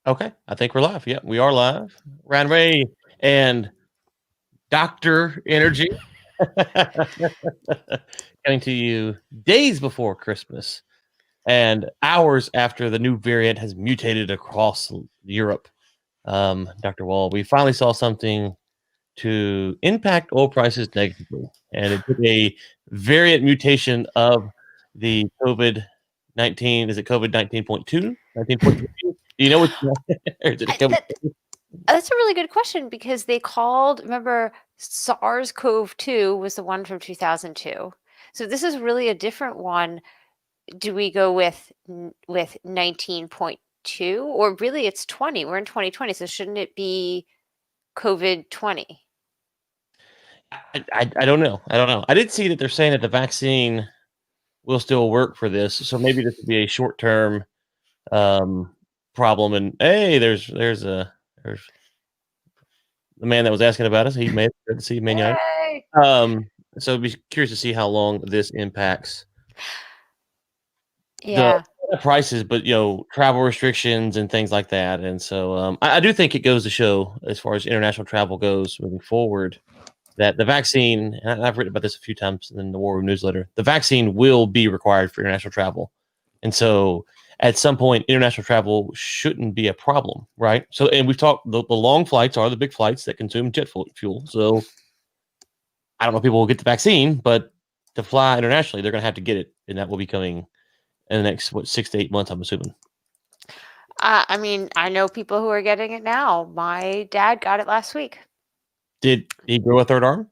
Okay, I think we're live. Yeah, we are live. Ryan Ray and Dr. Energy coming to you days before Christmas and hours after the new variant has mutated across Europe. Dr. Wall, we finally saw something to impact oil prices negatively, and it took a variant mutation of the COVID-19. Is it COVID-19.2, 19.3? Do you know what? Or is it I, COVID? that's a really good question because they called, remember, SARS-CoV-2 was the one from 2002. So this is really a different one. Do we go with 19.2 or really it's 20? We're in 2020, so shouldn't it be COVID 20? I don't know. I don't know. I did see that they're saying that the vaccine will still work for this, so maybe this would be a short term um, problem. And hey, there's the man that was asking about us. He made it. Good to see you, man. United. Yay! So I'd be curious to see how long this impacts the Yeah. prices, but travel restrictions and things like that. And so I do think it goes to show, as far as international travel goes moving forward, that the vaccine, and I've written about this a few times in the War Room newsletter, the vaccine will be required for international travel. And so at some point, international travel shouldn't be a problem, right? So, and we've talked, the long flights are the big flights that consume jet fuel. So I don't know if people will get the vaccine, but to fly internationally, they're going to have to get it. And that will be coming in the next, 6 to 8 months, I'm assuming. I mean, I know people who are getting it now. My dad got it last week. Did he grow a third arm?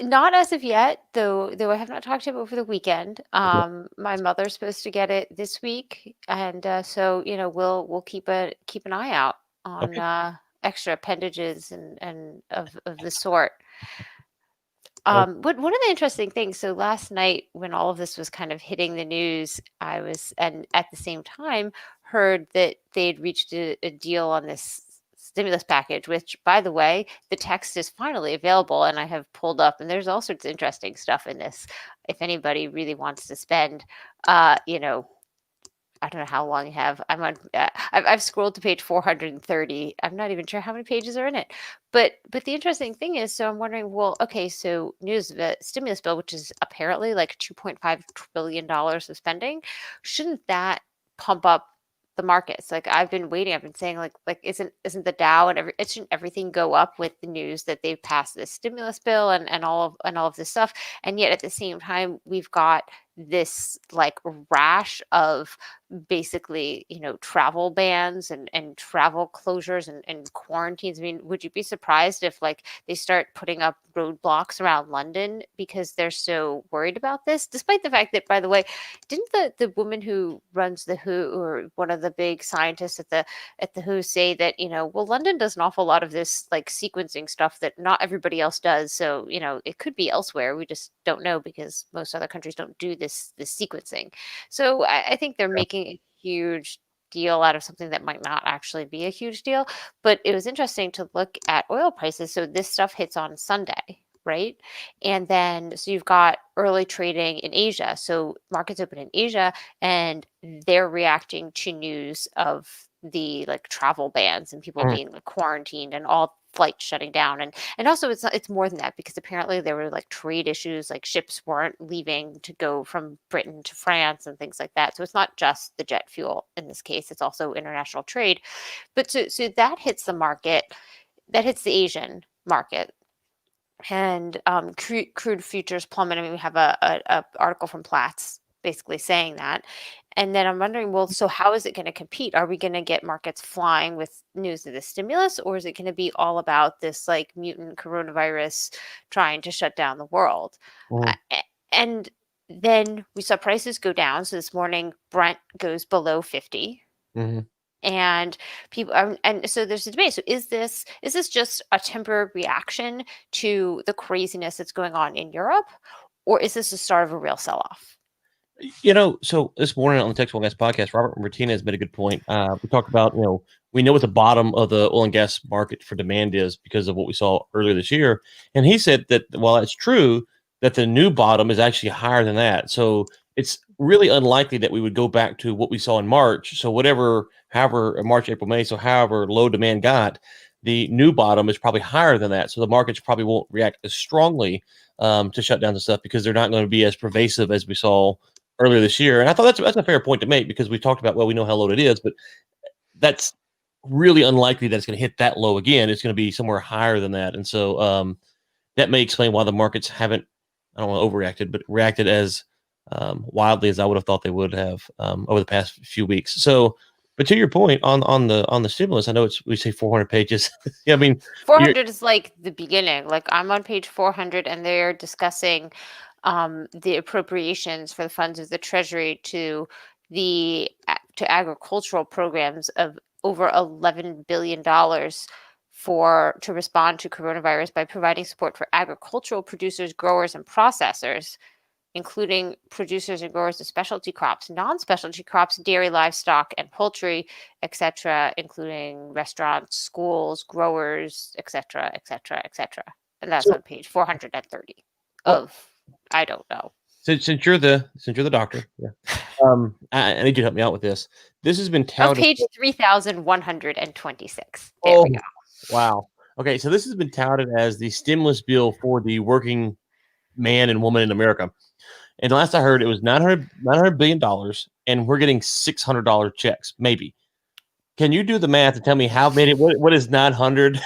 Not as of yet, though I have not talked to him over the weekend. Okay. My mother's supposed to get it this week, and so we'll keep an eye out on Okay. extra appendages and of the sort. Oh, One of the interesting things, so last night when all of this was kind of hitting the news, I was, and at the same time, heard that they'd reached a deal on this stimulus package, which, by the way, the text is finally available and I have pulled up, and there's all sorts of interesting stuff in this. If anybody really wants to spend, you know, I don't know how long you have. I've scrolled to page 430. I'm not even sure how many pages are in it. But the interesting thing is, so I'm wondering, well, okay, so news of a stimulus bill, which is apparently like $2.5 trillion of spending, shouldn't that pump up the markets? Like I've been waiting, I've been saying like isn't the Dow and shouldn't everything go up with the news that they've passed this stimulus bill and all of this stuff? And yet at the same time, we've got this like rash of basically travel bans and travel closures and quarantines. I mean, would you be surprised if like they start putting up roadblocks around London because they're so worried about this, despite the fact that, by the way, didn't the woman who runs the WHO, or one of the big scientists at the WHO, say that well, London does an awful lot of this like sequencing stuff that not everybody else does, so it could be elsewhere, we just don't know because most other countries don't do this sequencing. So I think they're yeah. making a huge deal out of something that might not actually be a huge deal. But it was interesting to look at oil prices. So this stuff hits on Sunday, right? And then so you've got early trading in Asia. So markets open in Asia and they're reacting to news of the like travel bans and people Mhm. being like quarantined and all flights shutting down. And also it's more than that, because apparently there were like trade issues, like ships weren't leaving to go from Britain to France and things like that. So it's not just the jet fuel in this case, it's also international trade. But so that hits the market, that hits the Asian market. And crude futures plummet. I mean, we have a article from Platts basically saying that. And then I'm wondering, well, so how is it going to compete? Are we going to get markets flying with news of the stimulus, or is it going to be all about this like mutant coronavirus trying to shut down the world? Mhm. And then we saw prices go down. So this morning, Brent goes below 50. Mhm. And people and so there's a debate. So is this just a temporary reaction to the craziness that's going on in Europe, or is this the start of a real sell-off? So this morning on the Texas Oil and Gas podcast, Robert Martinez made a good point. We talked about, we know what the bottom of the oil and gas market for demand is because of what we saw earlier this year. And he said that while it's true that the new bottom is actually higher than that. So it's really unlikely that we would go back to what we saw in March. So however, March, April, May, so however low demand got, the new bottom is probably higher than that. So the markets probably won't react as strongly to shutdowns and stuff because they're not going to be as pervasive as we saw earlier this year. And I thought that's a fair point to make because we talked about, well, we know how low it is, but that's really unlikely that it's going to hit that low again. It's going to be somewhere higher than that. And so that may explain why the markets haven't, I don't want to overreacted, but reacted as wildly as I would have thought they would have over the past few weeks. So, but to your point on the stimulus, I know we say 400 pages. Yeah, I mean, 400 is like the beginning. Like I'm on page 400 and they're discussing the appropriations for the funds of the Treasury to agricultural programs of over $11 billion to respond to coronavirus by providing support for agricultural producers, growers, and processors, including producers and growers of specialty crops, non-specialty crops, dairy, livestock, and poultry, etc., including restaurants, schools, growers, etc., etc., etc. And that's on page 430 of, I don't know. Since you're the doctor, yeah. I need you to help me out with this. This has been touted. On page 3,126. There we go. Wow. Okay, so this has been touted as the stimulus bill for the working man and woman in America. And last I heard, it was $900 billion, and we're getting $600 checks, maybe. Can you do the math and tell me how many? What is 900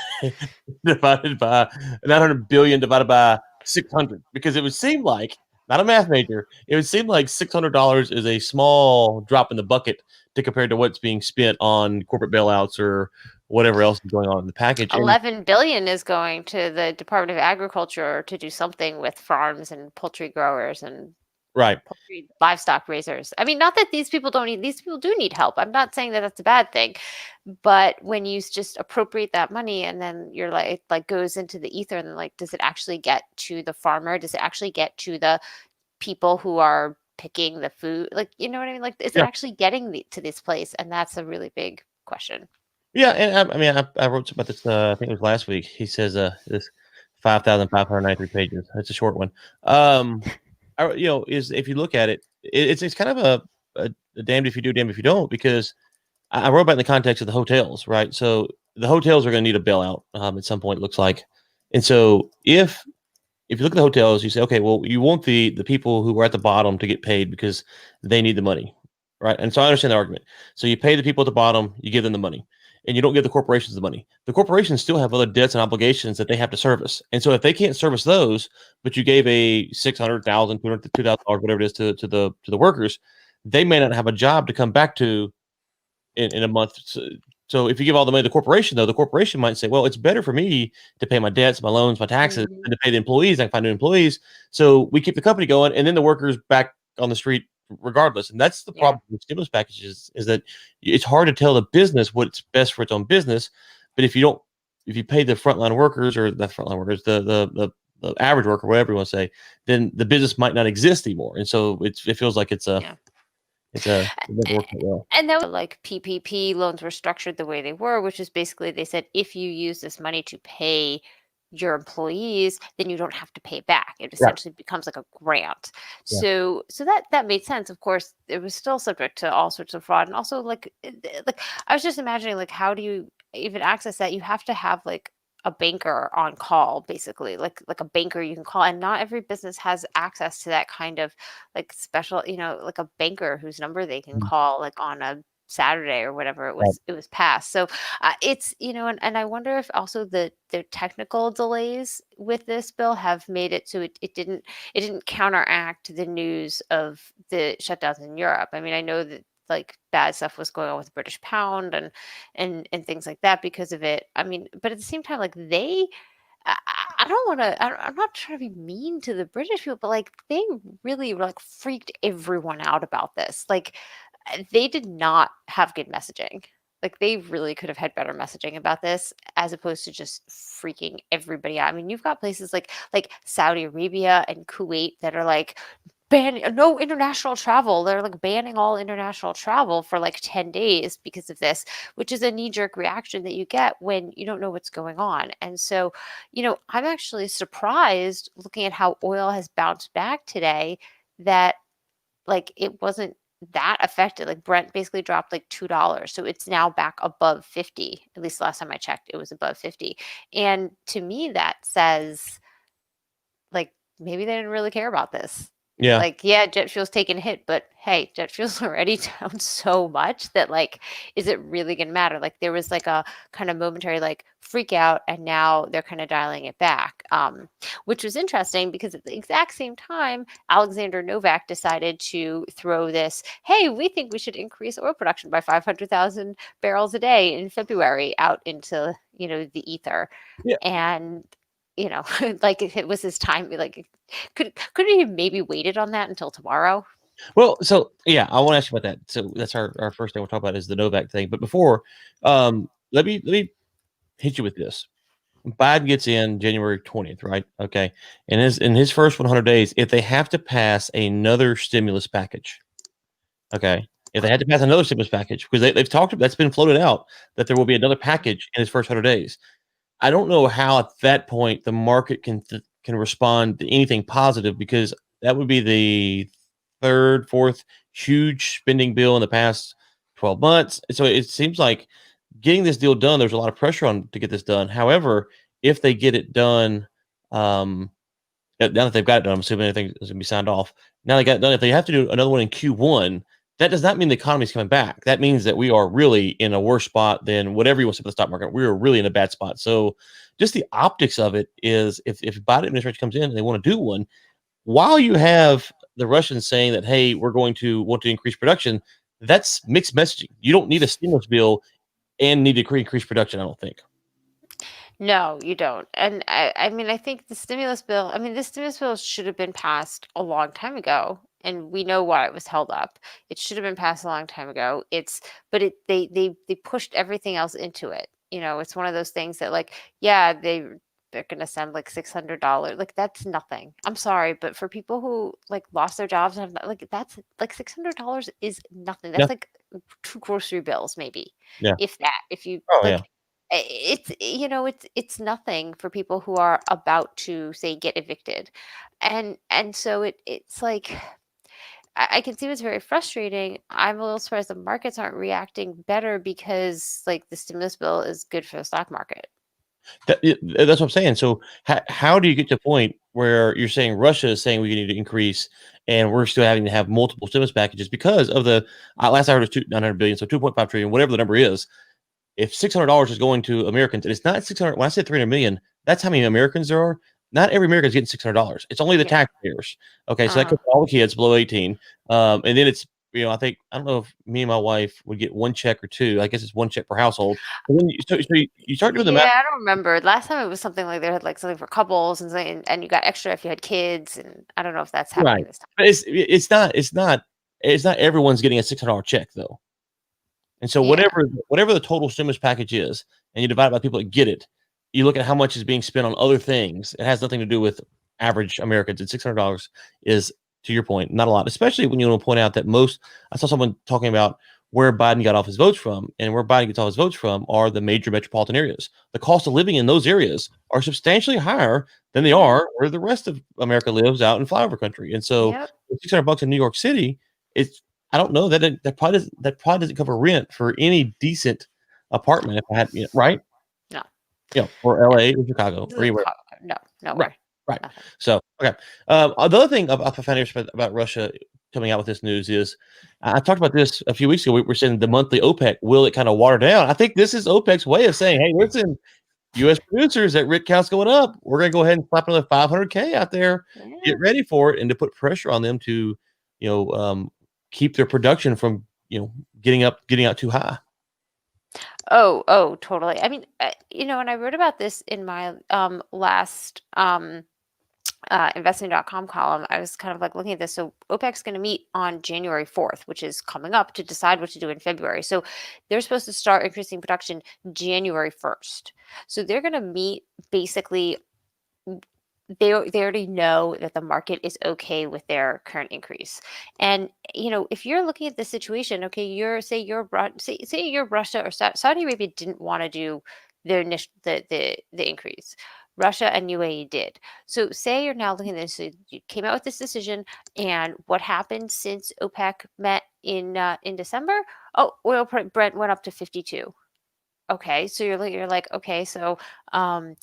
divided by 900 billion divided by 600? Because it would seem like, not a math major, it would seem like $600 is a small drop in the bucket to compare to what's being spent on corporate bailouts or whatever else is going on in the package. 11 billion is going to the Department of Agriculture to do something with farms and poultry growers and poultry livestock raisers. I mean, not that these people don't need, these people do need help. I'm not saying that that's a bad thing, but when you just appropriate that money and then you're like, it like goes into the ether and like, does it actually get to the farmer? Does it actually get to the people who are picking the food? Like, you know what I mean? Like, is it actually getting to this place? And that's a really big question. Yeah, and I mean, I wrote about this. I think it was last week. He says this 5,593 pages. It's a short one. Is if you look at it, it's kind of a damned if you do, damned if you don't. Because I wrote about it in the context of the hotels, right? So the hotels are going to need a bailout at some point. It looks like, and so if you look at the hotels, you say, okay, well, you want the people who are at the bottom to get paid because they need the money, right? And so I understand the argument. So you pay the people at the bottom, you give them the money. And you don't give the corporations the money. The corporations still have other debts and obligations that they have to service. And so if they can't service those, but you gave a $600,000, $200,000, whatever it is to the workers, they may not have a job to come back to in a month. So if you give all the money to the corporation, though, the corporation might say, well, it's better for me to pay my debts, my loans, my taxes, than to pay the employees. I can find new employees. So we keep the company going, and then the workers back on the street regardless. And that's the problem with stimulus packages is that it's hard to tell the business what's best for its own business. But if you pay the frontline workers or the frontline workers, the average worker, whatever you want to say, then the business might not exist anymore. And so it feels like it never worked out well. And that was like PPP loans were structured the way they were, which is basically they said, if you use this money to pay your employees, then you don't have to pay back. It essentially becomes like a grant. So that made sense. Of course, it was still subject to all sorts of fraud. And also like I was just imagining, like, how do you even access that? You have to have like a banker on call, basically, like a banker you can call. And not every business has access to that kind of like special, like a banker whose number they can call like on a Saturday or whatever it was passed. So it's, and I wonder if also the technical delays with this bill have made it so it didn't counteract the news of the shutdowns in Europe. I mean, I know that like bad stuff was going on with the British pound and things like that because of it. I mean, but at the same time, like I don't want to, I'm not trying to be mean to the British people, but like they really like freaked everyone out about this. Like they did not have good messaging. Like they really could have had better messaging about this as opposed to just freaking everybody out. I mean, you've got places like Saudi Arabia and Kuwait that are like no international travel. They're like banning all international travel for like 10 days because of this, which is a knee-jerk reaction that you get when you don't know what's going on. And so, I'm actually surprised looking at how oil has bounced back today that like it wasn't that affected. Like Brent basically dropped like $2. So it's now back above 50. At least last time I checked, it was above 50. And to me, that says like maybe they didn't really care about this. Yeah. Like, yeah, jet fuel's taking a hit, but hey, jet fuel's already down so much that like, is it really gonna matter? Like there was like a kind of momentary like freak out, and now they're kind of dialing it back. Which was interesting because at the exact same time, Alexander Novak decided to throw this, hey, we think we should increase oil production by 500,000 barrels a day in February out into, the ether. Yeah. And like if it was his time, like could he have maybe waited on that until tomorrow? Well, so yeah, I want to ask you about that. So that's our first thing we'll talk about is the Novak thing. But before, let me hit you with this. Biden gets in January 20th, right? Okay. And in his first 100 days, if they have to pass another stimulus package, okay, if they had to pass another stimulus package, because they've talked, that's been floated out that there will be another package in his first 100 days. I don't know how at that point the market can respond to anything positive, because that would be the third, fourth huge spending bill in the past 12 months. So it seems like getting this deal done, there's a lot of pressure on to get this done. However, if they get it done, now that they've got it done, I'm assuming everything is going to be signed off. Now they got it done. If they have to do another one in Q1, that does not mean the economy is coming back. That means that we are really in a worse spot than whatever you want to say for the stock market. We are really in a bad spot. So just the optics of it is, if Biden administration comes in and they want to do one, while you have the Russians saying that, hey, we're going to want to increase production, that's mixed messaging. You don't need a stimulus bill and need to increase production, I don't think. No, you don't. And I mean, I think the stimulus bill should have been passed a long time ago, and we know why it was held up. It should have been passed a long time ago. But they pushed everything else into it. It's one of those things that like, yeah, they're gonna send like $600. Like that's nothing. I'm sorry, but for people who like lost their jobs, and like that's like $600 is nothing. Yeah. That's like two grocery bills, maybe, Yeah. if that. If you Oh, yeah. like, it's nothing for people who are about to say get evicted. And so it's like I can see what's very frustrating. I'm a little surprised the markets aren't reacting better because like the stimulus bill is good for the stock market. That's what I'm saying. So how do you get to a point where you're saying Russia is saying we need to increase, and we're still having to have multiple stimulus packages because of the last I heard it was 900 billion, so 2.5 trillion, whatever the number is. If $600 is going to Americans, and it's not 600. When I said 300 million, that's how many Americans there are. Not every American is getting $600. It's only the Yeah. taxpayers. Okay, so that Uh-huh. covers all the kids below 18. And then it's, I don't know if me and my wife would get one check or two. I guess it's one check per household. And then you start doing the math. Yeah, I don't remember. Last time it was something like they had like something for couples and you got extra if you had kids, and I don't know if that's happening Right. this time. But it's not everyone's getting a $600 check though. And so Yeah. whatever the total stimulus package is, and you divide it by people that get it, you look at how much is being spent on other things. It has nothing to do with average Americans. And $600 is, to your point, not a lot, especially when you want to point out that I saw someone talking about where Biden got off his votes from, and where Biden gets all his votes from are the major metropolitan areas. The cost of living in those areas are substantially higher than they Yeah. are where the rest of America lives out in flyover country. And so Yep. $600 in New York City, it's I don't know that probably doesn't cover rent for any decent apartment if I had, right? No. Or No. LA or Chicago or anywhere. No. Right. Nowhere. Right. Nothing. So, okay. The other thing I found interesting about Russia coming out with this news is I talked about this a few weeks ago. We were saying the monthly OPEC, will it kind of water down? I think this is OPEC's way of saying, hey, listen, U.S. producers, that rig count's going up. We're going to go ahead and slap another 500K out there. Yeah. Get ready for it, and to put pressure on them to, keep their production from, getting out too high. Oh, totally. I mean, and I wrote about this in my last investing.com column. I was kind of like looking at this. So OPEC's going to meet on January 4th, which is coming up, to decide what to do in February. So they're supposed to start increasing production January 1st. So they're going to meet basically. They already know that the market is okay with their current increase. And if you're looking at the situation, okay, say you're Russia or Saudi Arabia didn't want to do their initial the increase. Russia and UAE did. So say you're now looking at this, so you came out with this decision, and what happened since OPEC met in December? Oh, Brent went up to 52. Okay, so you're like, okay, so um,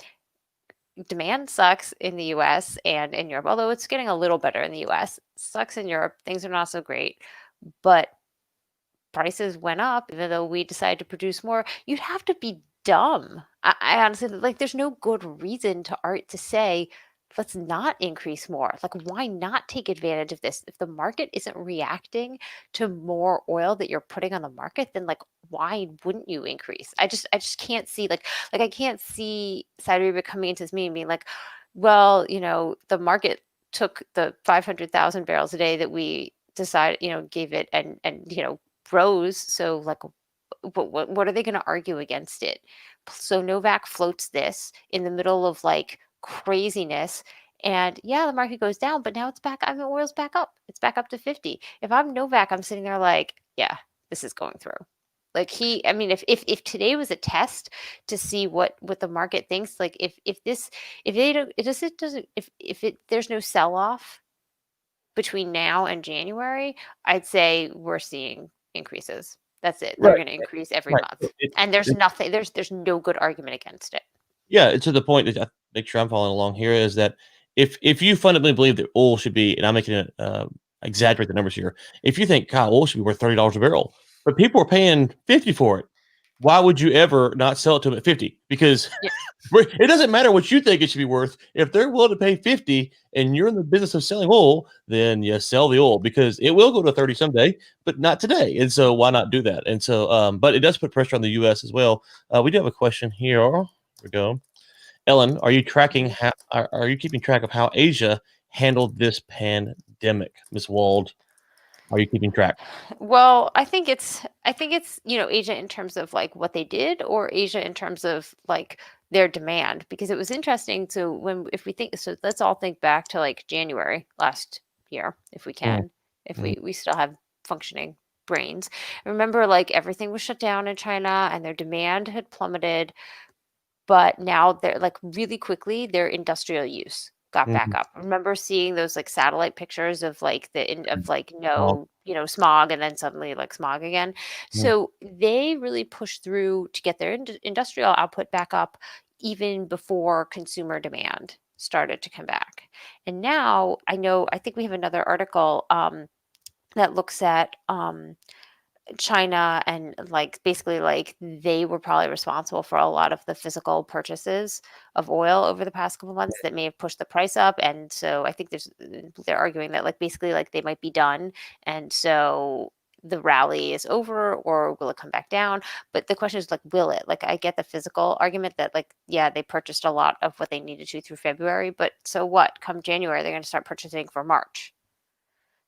demand sucks in the US and in Europe, although it's getting a little better in the US. Sucks in Europe. Things are not so great, but prices went up even though we decided to produce more. You'd have to be dumb. I honestly, like, there's no good reason to say let's not increase more. Like, why not take advantage of this? If the market isn't reacting to more oil that you're putting on the market, then like why wouldn't you increase? I just can't see, like I can't see Saudi Arabia coming into this meeting being like, well, the market took the 500,000 barrels a day that we decided, gave it, and rose. So like, what are they going to argue against it? So Novak floats this in the middle of like craziness, and yeah, the market goes down, but now it's back. I mean, oil's back up. It's back up to 50. If I'm Novak, I'm sitting there like, yeah, this is going through. Like, I mean, if today was a test to see what the market thinks, like if they don't, it doesn't, if it there's no sell off between now and January, I'd say we're seeing increases. That's it. They're Right. going to increase every Right. month, and there's nothing. There's no good argument against it. Yeah, to the point that I make sure I'm following along here is that if you fundamentally believe that oil should be, and I'm making it exaggerate the numbers here, if you think oil should be worth $30 a barrel, but people are paying 50 for it, why would you ever not sell it to them at 50? Because Yeah. it doesn't matter what you think it should be worth. If they're willing to pay 50 and you're in the business of selling oil, then you sell the oil because it will go to 30 someday, but not today. And so why not do that? And so, but it does put pressure on the U.S. as well. We do have a question here. Here we go. Ellen, are you tracking? Are you keeping track of how Asia handled this pandemic? Miss Wald, are you keeping track? Well, I think it's Asia in terms of like what they did, or Asia in terms of like their demand, because it was interesting. So if we think, so let's all think back to like January last year, if we Mhm, can, if mhm, we still have functioning brains. Remember, like, everything was shut down in China and their demand had plummeted, but now they're like really quickly their industrial use got back mhm, up. I remember seeing those like satellite pictures of like mhm. of like Oh, no, smog, and then suddenly like smog again. mhm, So they really pushed through to get their industrial output back up even before consumer demand started to come back. And now I think we have another article that looks at China, and like basically like they were probably responsible for a lot of the physical purchases of oil over the past couple months that may have pushed the price up. And so I think they're arguing that like basically like they might be done, and so the rally is over, or will it come back down? But the question is like, will it? Like, I get the physical argument that like, yeah, they purchased a lot of what they needed to through February, but so what? Come January, they're going to start purchasing for March.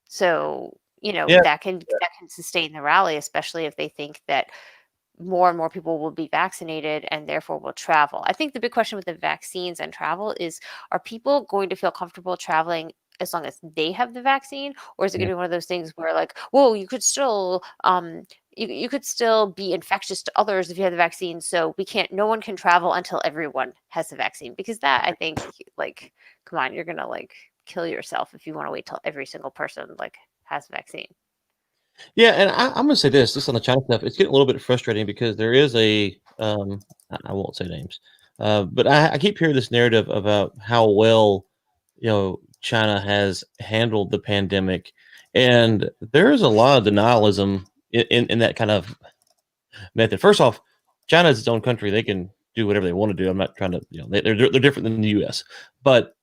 So, yeah, that can sustain the rally, especially if they think that more and more people will be vaccinated and therefore will travel. I think the big question with the vaccines and travel is, are people going to feel comfortable traveling as long as they have the vaccine? Or is it yeah. going to be one of those things where like, whoa, you could still you could still be infectious to others if you have the vaccine, so no one can travel until everyone has the vaccine? Because that, I think, like, come on, you're gonna like kill yourself if you want to wait till every single person like has a vaccine. Yeah, and I'm gonna say this, just on the China stuff, it's getting a little bit frustrating because there is I won't say names, but I keep hearing this narrative about how well, China has handled the pandemic, and there is a lot of denialism in that kind of method. First off, China is its own country; they can do whatever they want to do. I'm not trying to, they're different than the U.S., but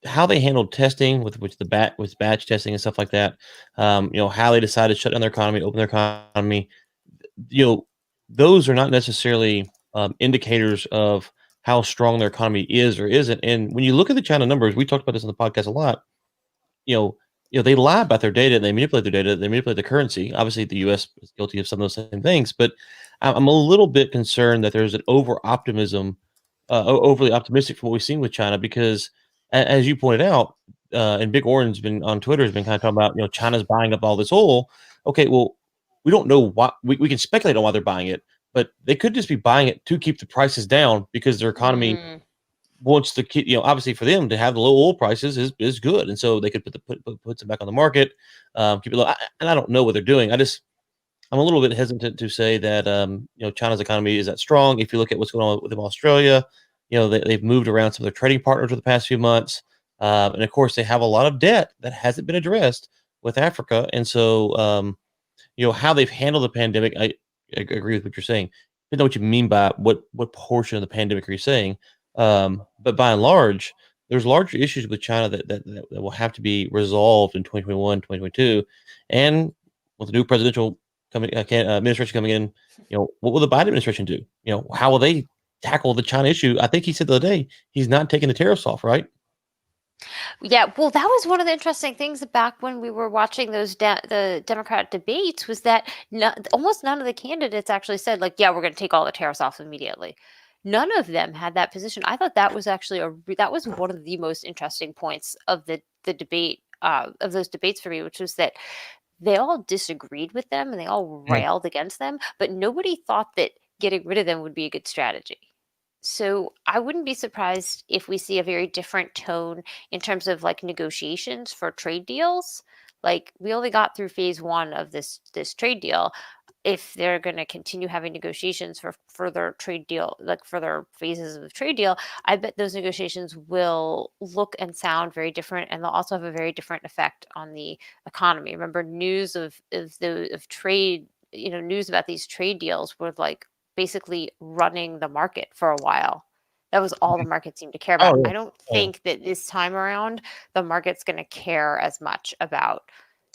how they handled testing with batch testing and stuff like that, how they decided to shut down their economy, open their economy, you know, those are not necessarily indicators of how strong their economy is or isn't. And when you look at the China numbers, we talked about this on the podcast a lot. You know, they lie about their data and they manipulate their data. They manipulate the currency. Obviously, the U.S. is guilty of some of those same things. But I'm a little bit concerned that there's an overly optimistic for what we've seen with China because, as you pointed out, and Big Orange been on Twitter has been kind of talking about, China's buying up all this oil. Okay, well, we don't know why. We can speculate on why they're buying it, but they could just be buying it to keep the prices down because their economy Mm, wants to keep, obviously for them to have the low oil prices is good, and so they could put some back on the market, keep it low. And I don't know what they're doing. I'm a little bit hesitant to say that China's economy is that strong. If you look at what's going on with them, Australia, they've moved around some of their trading partners for the past few months, and of course they have a lot of debt that hasn't been addressed with Africa, and so how they've handled the pandemic. I agree with what you're saying. I don't know what you mean by what portion of the pandemic are you saying, but by and large, there's larger issues with China that will have to be resolved in 2021, 2022, and with the new presidential administration coming in, what will the Biden administration do? How will they tackle the China issue? I think he said the other day he's not taking the tariffs off, right? Yeah, well, that was one of the interesting things back when we were watching those the Democrat debates was that almost none of the candidates actually said like, yeah, we're going to take all the tariffs off immediately. None of them had that position. I thought that was actually that was one of the most interesting points of the debate of those debates for me, which was that they all disagreed with them and they all railed against them, but nobody thought that getting rid of them would be a good strategy. So I wouldn't be surprised if we see a very different tone in terms of like negotiations for trade deals. Like we only got through phase one of this trade deal. If they're going to continue having negotiations for further trade deal, like further phases of the trade deal, I bet those negotiations will look and sound very different, and they'll also have a very different effect on the economy. Remember, news of trade, news about these trade deals were like basically running the market for a while. That was all the market seemed to care about. Oh, yeah. I don't think that this time around the market's going to care as much about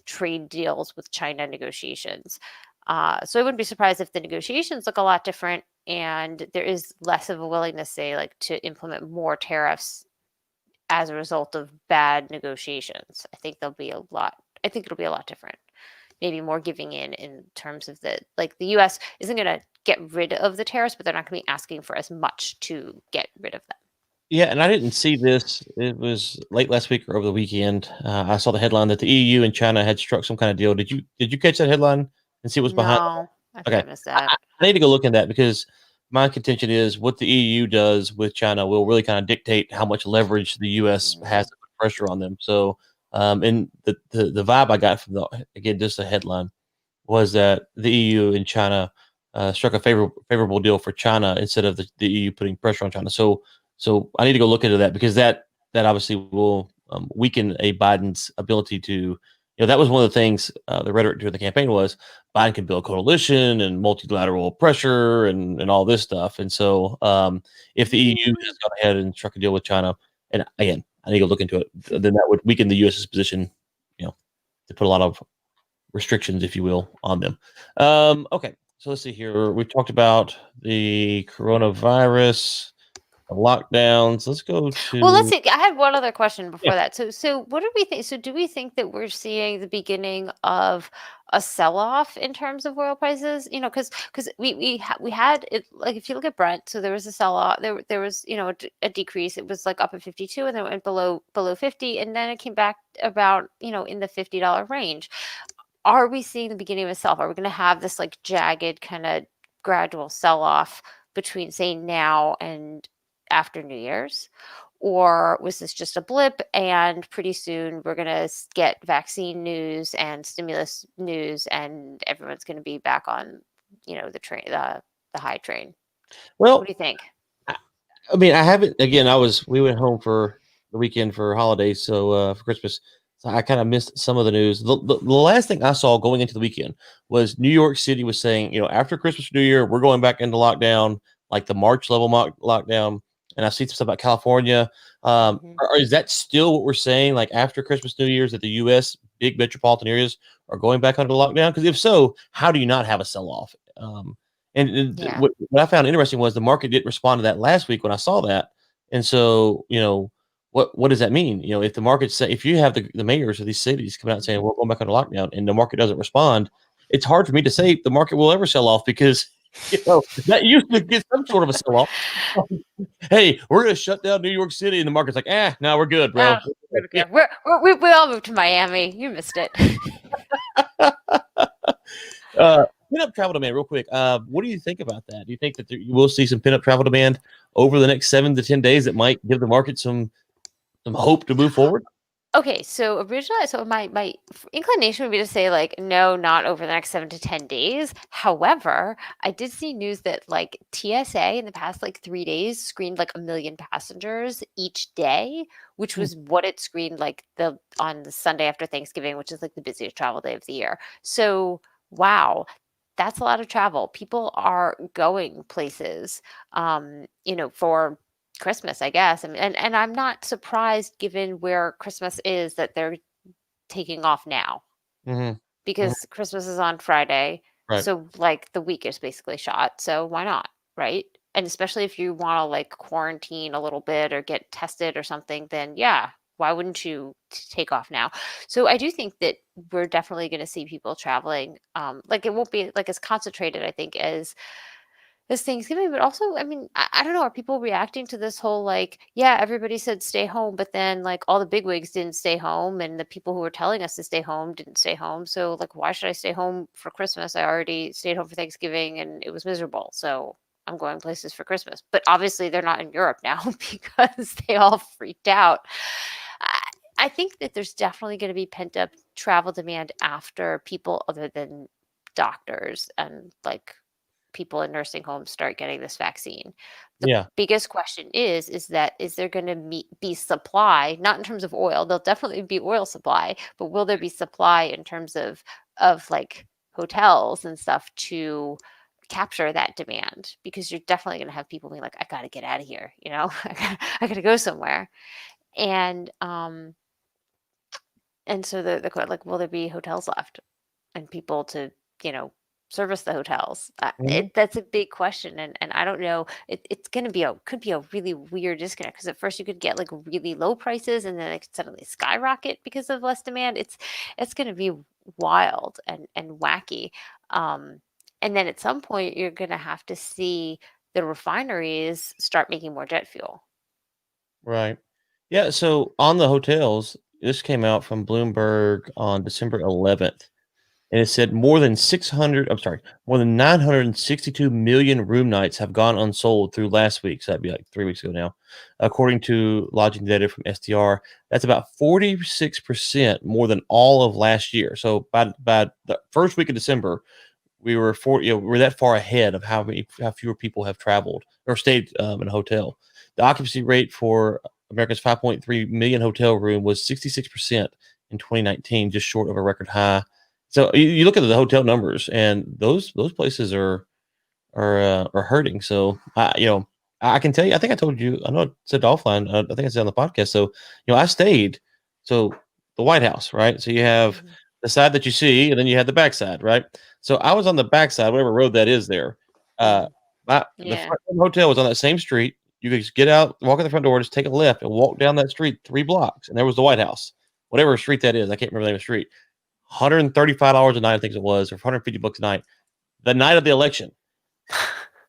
trade deals with China negotiations. So I wouldn't be surprised if the negotiations look a lot different and there is less of a willingness, say, like to implement more tariffs as a result of bad negotiations. I think it'll be a lot different. Maybe more giving in terms of the US isn't going to get rid of the tariffs, but they're not going to be asking for as much to get rid of them. Yeah, and I didn't see this. It was late last week or over the weekend. I saw the headline that the EU and China had struck some kind of deal. Did you catch that headline and see what's behind it? No, I think I Okay. missed that. I need to go look at that because my contention is what the EU does with China will really kind of dictate how much leverage the US has to put pressure on them. So, and the vibe I got from again, just the headline was that the EU and China struck a favorable deal for China instead of the EU putting pressure on China. So I need to go look into that because that obviously will weaken a Biden's ability to, that was one of the things the rhetoric during the campaign was Biden can build coalition and multilateral pressure and all this stuff. And so if the EU has gone ahead and struck a deal with China, and again, I need to go look into it, then that would weaken the US's position, to put a lot of restrictions, if you will, on them. Okay, so let's see here. We talked about the coronavirus, the lockdowns. Let's go to. Well, let's see. I had one other question before that. So what do we think? So do we think that we're seeing the beginning of a sell-off in terms of oil prices? Because we had it, like if you look at Brent, so there was a sell-off. There was a decrease. It was like up at 52, and then it went below 50, and then it came back about in the $50 range. Are we seeing the beginning of a sell-off? Are we going to have this like jagged kind of gradual sell-off between say now and after New Year's? Or was this just a blip and pretty soon we're going to get vaccine news and stimulus news and everyone's going to be back on, the train, the high train? Well, what do you think? I mean, I haven't, again, we went home for the weekend for holidays. So for Christmas, so I kind of missed some of the news. The last thing I saw going into the weekend was New York City was saying, after Christmas, New Year, we're going back into lockdown, like the March level lockdown. And I've seen some stuff about California. Is that still what we're saying? Like after Christmas, New Year's, that the U.S. big metropolitan areas are going back under lockdown? Because if so, how do you not have a sell-off? What I found interesting was the market didn't respond to that last week when I saw that. And so, what does that mean? If the market say, if you have the mayors of these cities coming out and saying we're going back under lockdown, and the market doesn't respond, it's hard for me to say the market will ever sell off because that used to get some sort of a sell off. Hey, we're going to shut down New York City, and the market's like, no, we're good, bro. We all moved to Miami. You missed it. pin-up travel demand, real quick. What do you think about that? Do you think that you will see some pin-up travel demand over the next 7 to 10 days that might give the market some hope to move forward? Okay, so originally, my inclination would be to say like no, not over the next 7 to 10 days. However, I did see news that like TSA in the past like 3 days screened like 1 million passengers each day, which Hmm. was what it screened like on the Sunday after Thanksgiving, which is like the busiest travel day of the year. So wow, that's a lot of travel. People are going places, for Christmas, I guess. I mean, and I'm not surprised given where Christmas is that they're taking off now Hmm. Hmm. because Christmas is on Friday. Right. So like the week is basically shot. So why not? Right. And especially if you want to like quarantine a little bit or get tested or something, then yeah, why wouldn't you take off now? So I do think that we're definitely going to see people traveling. Like it won't be like as concentrated, I think, as Thanksgiving, but also, I mean, I don't know. Are people reacting to this whole like, yeah, everybody said stay home, but then like all the bigwigs didn't stay home, and the people who were telling us to stay home didn't stay home. So like, why should I stay home for Christmas? I already stayed home for Thanksgiving, and it was miserable. So I'm going places for Christmas. But obviously, they're not in Europe now because they all freaked out. I, I think that there's definitely going to be pent up travel demand after people other than doctors and like people in nursing homes start getting this vaccine. The Yeah. biggest question is there going to be supply, not in terms of oil, there'll definitely be oil supply, but will there be supply in terms of like hotels and stuff to capture that demand? Because you're definitely going to have people being like, I got to get out of here, I got to go somewhere. And and so like, will there be hotels left and people to, you know, service the hotels? Mhm. That's a big question, and I don't know. It's going to be could be a really weird disconnect because at first you could get like really low prices, and then it could suddenly skyrocket because of less demand. It's going to be wild and wacky. Um, and then at some point you're going to have to see the refineries start making more jet fuel. Right. Yeah. So on the hotels, this came out from Bloomberg on December 11th. And it said more than 962 million room nights have gone unsold through last week. So that'd be like 3 weeks ago now. According to lodging data from STR, that's about 46% more than all of last year. So by the first week of December, we're that far ahead of how fewer people have traveled or stayed in a hotel. The occupancy rate for America's 5.3 million hotel room was 66% in 2019, just short of a record high. So you look at the hotel numbers, and those places are hurting. So I can tell you. I think I told you. I know I said offline. I think I said on the podcast. So I stayed. So the White House, right? So you have Mhm. the side that you see, and then you had the backside, right? So I was on the backside, whatever road that is there. Uh, Mm. the Yeah. front of the hotel was on that same street. You could just get out, walk in the front door, just take a left, and walk down that street 3 blocks, and there was the White House, whatever street that is. I can't remember the name of the street. $135 a night, I think it was, or $150 a night. The night of the election.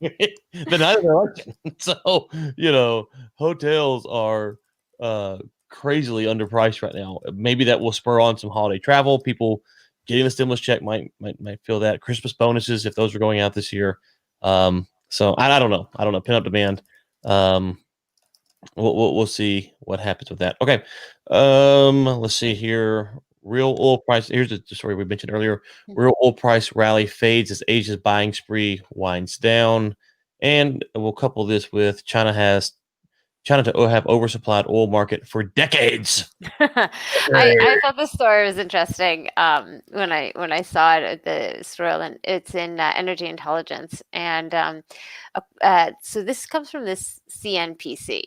The night of the election. So, hotels are uh crazily underpriced right now. Maybe that will spur on some holiday travel. People getting the stimulus check might feel that. Christmas bonuses, if those are going out this year. So I don't know. I don't know. Pin up demand. Um, we'll see what happens with that. Okay. Let's see here. Real oil price. Here's the story we mentioned earlier. Real oil price rally fades as Asia's buying spree winds down, and we'll couple this with China to have oversupplied oil market for decades. I thought the story was interesting when I saw it at the story, and it's in Energy Intelligence, and so this comes from this CNPC,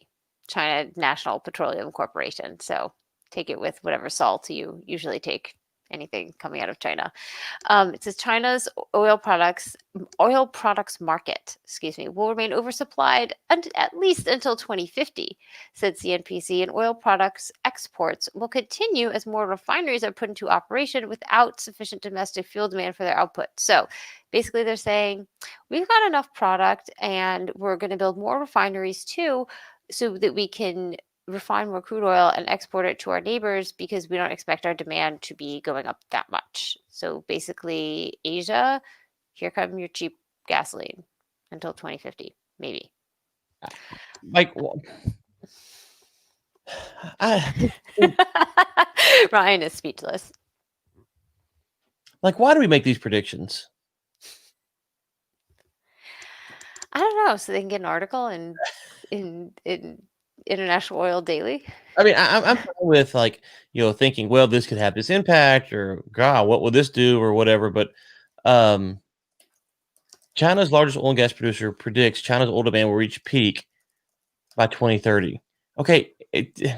China National Petroleum Corporation. So take it with whatever salt you usually take anything coming out of China. It says China's oil products market, excuse me, will remain oversupplied at least until 2050, said CNPC, and oil products exports will continue as more refineries are put into operation without sufficient domestic fuel demand for their output. So basically, they're saying we've got enough product and we're going to build more refineries too so that we can refine more crude oil and export it to our neighbors because we don't expect our demand to be going up that much. So basically, Asia here come your cheap gasoline until 2050, maybe. Like, Ryan is speechless. like, why do we make these predictions? I don't know. So they can get an article in International Oil Daily. I mean, I'm fine with, like, thinking, well, this could have this impact, or God, what will this do, or whatever. But China's largest oil and gas producer predicts China's oil demand will reach peak by 2030. Okay, if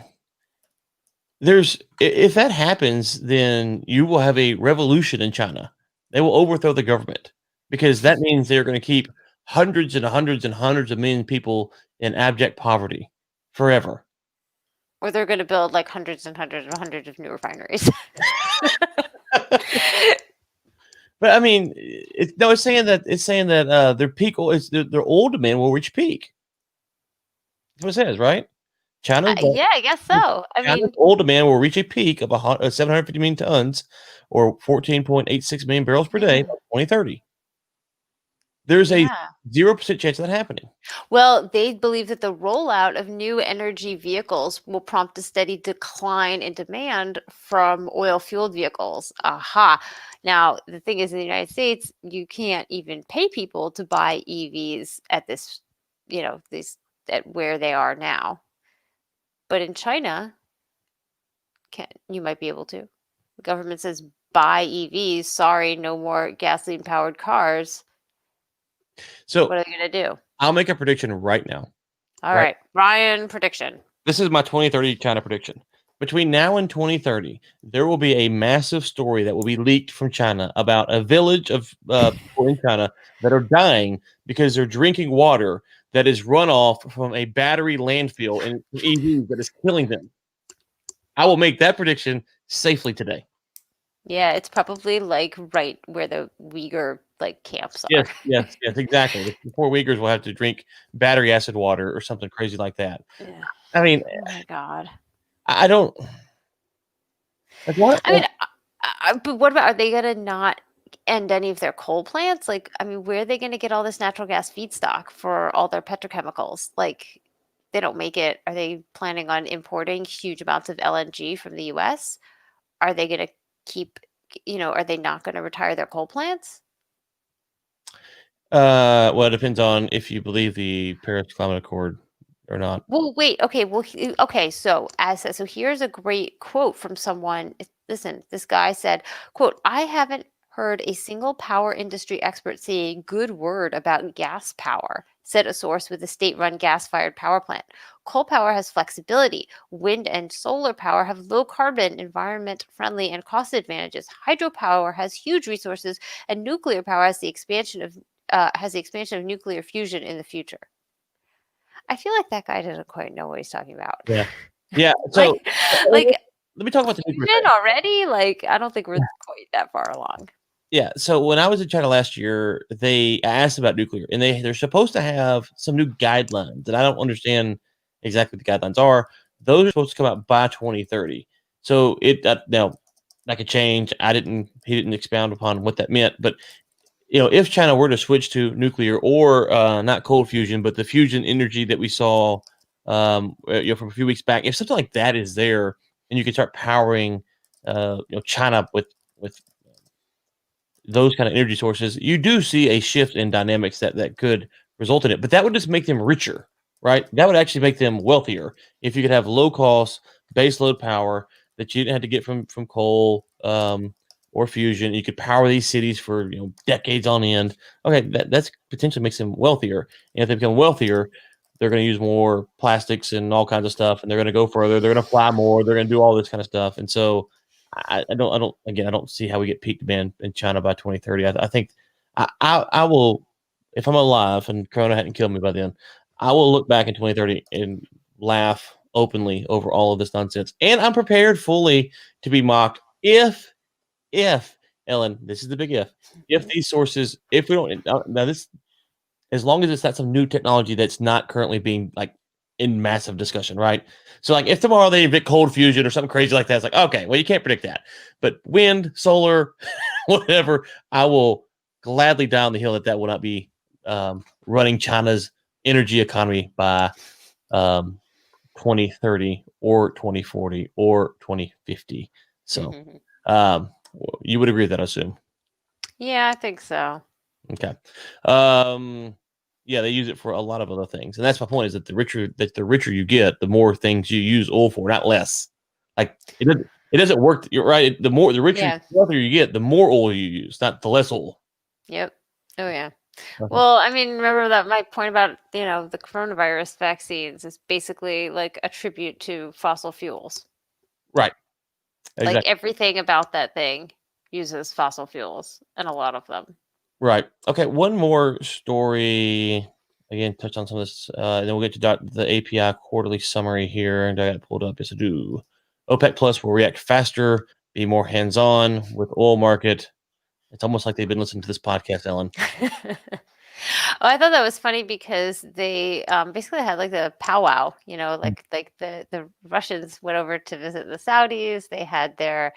that happens, then you will have a revolution in China. They will overthrow the government, because that means they're going to keep hundreds and hundreds and hundreds of million people in abject poverty forever. Or they're going to build like hundreds and hundreds and hundreds of new refineries. But I mean, it's saying that their peak their oil demand will reach peak. That's what it says, right? China's yeah, I guess so. I mean, oil demand will reach a peak of 750 million tons, or 14.86 million barrels per day by 2030. There's a 0% chance of that happening. Well, they believe that the rollout of new energy vehicles will prompt a steady decline in demand from oil-fueled vehicles. Aha. Now, the thing is, in the United States, you can't even pay people to buy EVs at this, at where they are now. But in China, you might be able to. The government says, buy EVs. Sorry, no more gasoline-powered cars. So what are they going to do? I'll make a prediction right now. All right. Ryan, prediction. This is my 2030 China prediction. Between now and 2030, there will be a massive story that will be leaked from China about a village of people in China that are dying because they're drinking water that is runoff from a battery landfill and EVs that is killing them. I will make that prediction safely today. Yeah, it's probably like right where the Uyghur camps are. Yes, exactly. The poor Uyghurs will have to drink battery acid water or something crazy like that. Yeah. I mean, oh my God. I don't. Like, what? I mean, but what about, are they gonna not end any of their coal plants? Like, I mean, where are they gonna get all this natural gas feedstock for all their petrochemicals? Like, they don't make it. Are they planning on importing huge amounts of LNG from the U.S.? Are they gonna keep? Are they not gonna retire their coal plants? Well, it depends on if you believe the Paris Climate Accord or not. Well, wait. Okay. Well, okay. So here's a great quote from someone. Listen, this guy said, quote, "I haven't heard a single power industry expert say a good word about gas power," said a source with a state-run gas-fired power plant. "Coal power has flexibility. Wind and solar power have low carbon, environment-friendly, and cost advantages. Hydropower has huge resources, and nuclear power has the expansion of nuclear fusion in the future." I feel like that guy doesn't quite know what he's talking about. Yeah. So, let me talk about the nuclear fusion already. I don't think we're quite that far along. Yeah. So when I was in China last year, they asked about nuclear, and they're supposed to have some new guidelines, and I don't understand exactly what the guidelines are. Those are supposed to come out by 2030. So now that could change. He didn't expound upon what that meant, but if China were to switch to nuclear, or not cold fusion, but the fusion energy that we saw, from a few weeks back, if something like that is there, and you can start powering, China with those kind of energy sources, you do see a shift in dynamics that could result in it. But that would just make them richer, right? That would actually make them wealthier if you could have low cost base load power that you didn't have to get from coal, or fusion. You could power these cities for decades on end. Okay, that's potentially makes them wealthier. And if they become wealthier, they're going to use more plastics and all kinds of stuff, and they're going to go further. They're going to fly more. They're going to do all this kind of stuff. And so, I don't see how we get peak demand in China by 2030. I think I will, if I'm alive and Corona hadn't killed me by then, I will look back in 2030 and laugh openly over all of this nonsense. And I'm prepared fully to be mocked if Ellen, this is the big if these sources, if we don't, now this, as long as it's not some new technology that's not currently being in massive discussion, right? So if tomorrow they invent cold fusion or something crazy like that, it's okay, well, you can't predict that. But wind, solar, whatever, I will gladly die on the hill that will not be running China's energy economy by 2030 or 2040 or 2050. So you would agree with that, I assume. Yeah, I think so. Okay. Yeah, they use it for a lot of other things, and that's my point. Is that the richer you get, the more things you use oil for, not less. Like it doesn't work. You're right. The wealthier you get, the more oil you use, not the less oil. Yep. Oh yeah. Okay. Well, I mean, remember that my point about the coronavirus vaccines is basically like a tribute to fossil fuels. Right. Exactly. Like everything about that thing uses fossil fuels, and a lot of them. Right. Okay. One more story. Again, touch on some of this, and then we'll get to the API quarterly summary here. And I got it pulled up. Yes, I do. OPEC Plus will react faster, be more hands-on with oil market. It's almost like they've been listening to this podcast, Ellen. Oh, I thought that was funny because they basically had like the powwow, like the Russians went over to visit the Saudis. They had I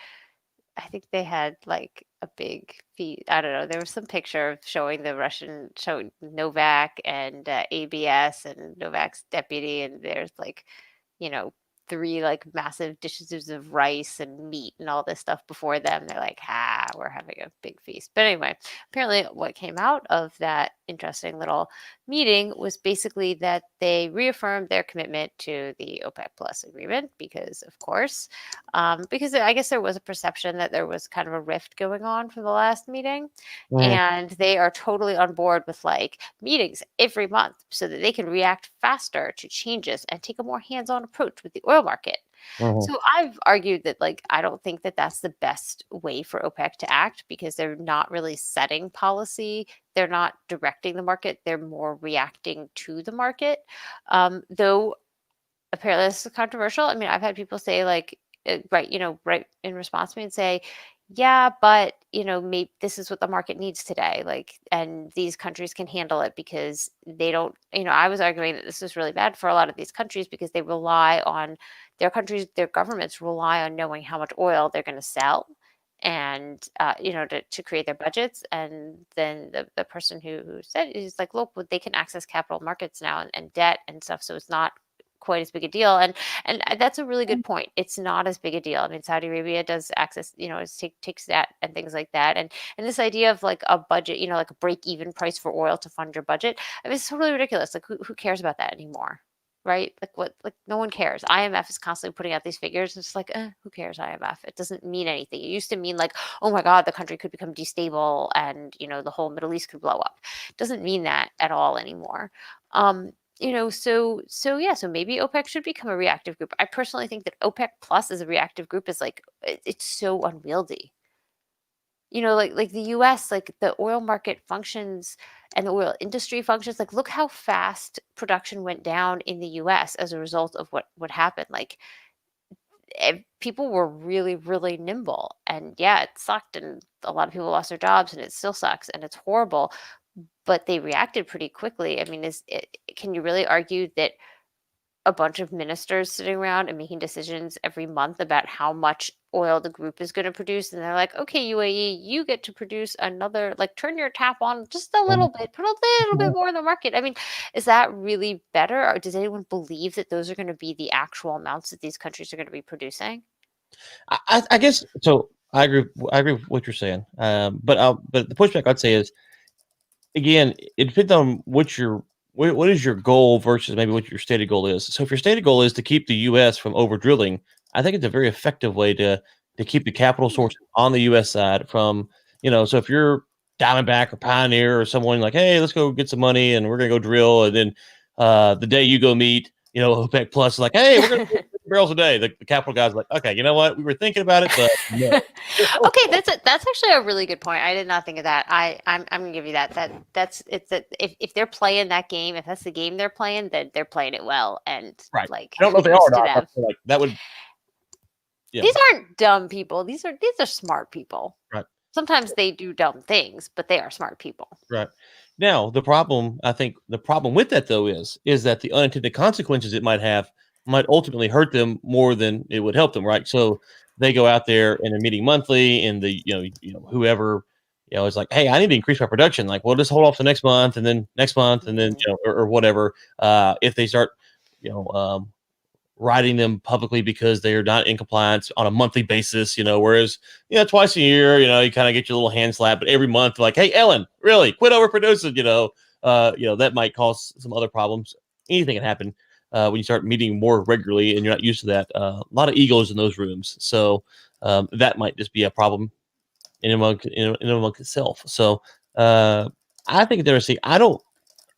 think they had like a big feat. I don't know. There was some picture of showing showing Novak and ABS and Novak's deputy, and there's like, 3 like massive dishes of rice and meat and all this stuff before them. They're like, we're having a big feast. But anyway, apparently what came out of that interesting little meeting was basically that they reaffirmed their commitment to the OPEC Plus agreement because, of course, because I guess there was a perception that there was kind of a rift going on for the last meeting. And they are totally on board with like meetings every month so that they can react faster to changes and take a more hands-on approach with the oil market. So I've argued that like I don't think that that's the best way for OPEC to act because they're not really setting policy. They're not directing the market. They're more reacting to the market. Though apparently this is controversial. I mean, I've had people say like, right in response to me and say, yeah, but maybe this is what the market needs today. Like, and these countries can handle it because they don't, I was arguing that this is really bad for a lot of these countries because they rely on their governments rely on knowing how much oil they're going to sell and, to create their budgets. And then the person who said is like, look, they can access capital markets now and debt and stuff. So it's not quite as big a deal. And that's a really good point. It's not as big a deal. I mean, Saudi Arabia does access, takes that and things like that. And this idea of like a budget, like a break-even price for oil to fund your budget. I mean, it's totally ridiculous. Like who cares about that anymore? Right? Like no one cares. IMF is constantly putting out these figures. It's like, who cares, IMF? It doesn't mean anything. It used to mean like, oh my God, the country could become destable and, the whole Middle East could blow up. It doesn't mean that at all anymore. So maybe OPEC should become a reactive group. I personally think that OPEC Plus as a reactive group is like, it's so unwieldy. Like the US, like the oil market functions and the oil industry functions. Like, look how fast production went down in the US as a result of what happened. Like, people were really, really nimble. And yeah, it sucked. And a lot of people lost their jobs and it still sucks and it's horrible. But they reacted pretty quickly. I mean, can you really argue that a bunch of ministers sitting around and making decisions every month about how much oil the group is going to produce? And they're like, okay, UAE, you get to produce another, like turn your tap on just a little bit, put a little bit more in the market. I mean, is that really better? Or does anyone believe that those are going to be the actual amounts that these countries are going to be producing? I guess so. I agree with what you're saying. But the pushback I'd say is, again, it depends on what is your goal versus maybe what your stated goal is. So if your stated goal is to keep the U.S. from over drilling, I think it's a very effective way to keep the capital source on the U.S. side from, so if you're Diamondback or Pioneer or someone like, hey, let's go get some money and we're going to go drill. And then the day you go meet, OPEC Plus is like, hey, we're going to barrels a day. The capital guys are like, okay, you know what? We were thinking about it, but no. Okay, that's actually a really good point. I did not think of that. I'm gonna give you that. If they're playing that game, if that's the game they're playing, then they're playing it well. And right. like, I don't know if they are or not. Like that would. Yeah. These aren't dumb people. These are smart people. Right. Sometimes they do dumb things, but they are smart people. Right. Now, I think the problem with that though is that the unintended consequences it might have might ultimately hurt them more than it would help them. Right. So they go out there and they're meeting monthly, and the whoever it's like, hey, I need to increase my production. Like, well, just hold off to next month, and then next month, and then or whatever. If they start, you know, writing them publicly because they're not in compliance on a monthly basis, whereas, twice a year, you kind of get your little hand slap, but every month, like, hey, Ellen, really quit overproducing, that might cause some other problems. Anything can happen when you start meeting more regularly and you're not used to that. A lot of egos in those rooms. So that might just be a problem in among itself. So I think they're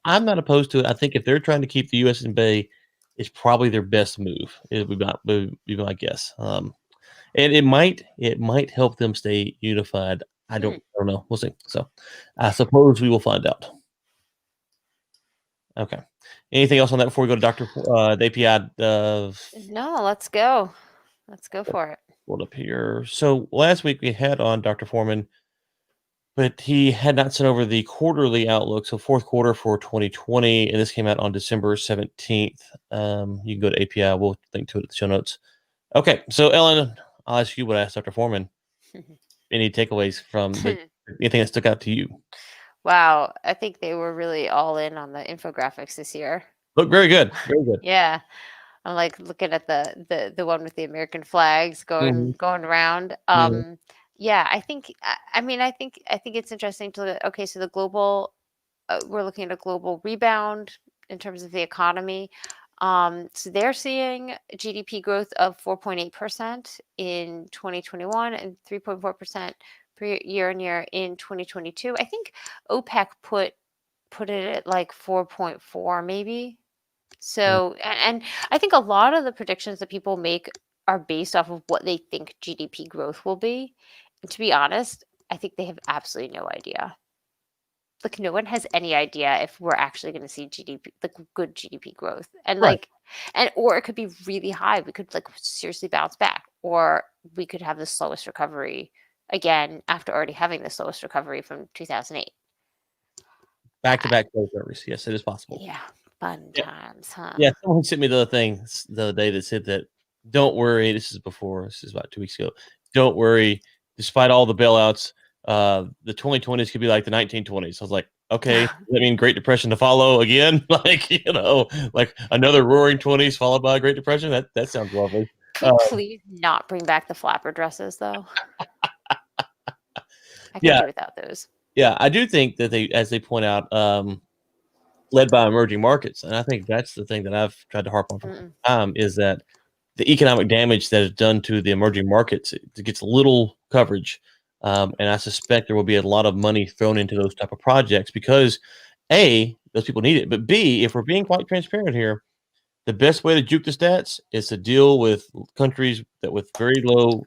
I'm not opposed to it. I think if they're trying to keep the U.S. in bay, it's probably their best move. It would be my guess. And it might help them stay unified. I don't know. We'll see. So I suppose we will find out. Okay. Anything else on that before we go to the API? No, let's go. Let's go for it. Hold up here. So last week we had on Dr. Foreman, but he had not sent over the quarterly outlook. So fourth quarter for 2020, and this came out on December 17th. You can go to API. We'll link to it in the show notes. Okay. So Ellen, I'll ask you what I asked Dr. Foreman. Any takeaways from anything that stuck out to you? Wow, I think they were really all in on the infographics this year. Look very good. Very good. Yeah. I'm like looking at the one with the American flags going around. Yeah, I think I think it's interesting to look at, okay, so the global we're looking at a global rebound in terms of the economy. So they're seeing GDP growth of 4.8% in 2021 and 3.4% per year on year in 2022. I think OPEC put it at like 4.4 maybe. So, and I think a lot of the predictions that people make are based off of what they think GDP growth will be. And to be honest, I think they have absolutely no idea. Like, no one has any idea if we're actually going to see GDP, like good GDP growth. And Right. or it could be really high. We could like seriously bounce back, or we could have the slowest recovery again after already having the slowest recovery from 2008. Back-to-back closures. Yes, it is possible. Yeah. Fun times, huh? Yeah, someone sent me the other thing the other day that said that, don't worry, this is about 2 weeks ago. Don't worry, despite all the bailouts, the 2020s could be like the 1920s. I was like, okay, does that mean Great Depression to follow again? Like, like another roaring 20s followed by a Great Depression? That sounds lovely. Can we please not bring back the flapper dresses, though? I can do without those. Yeah, I do think that as they point out, led by emerging markets. And I think that's the thing that I've tried to harp on for time, is that the economic damage that is done to the emerging markets, it gets little coverage. And I suspect there will be a lot of money thrown into those type of projects because A, those people need it. But B, if we're being quite transparent here, the best way to juke the stats is to deal with countries that with very low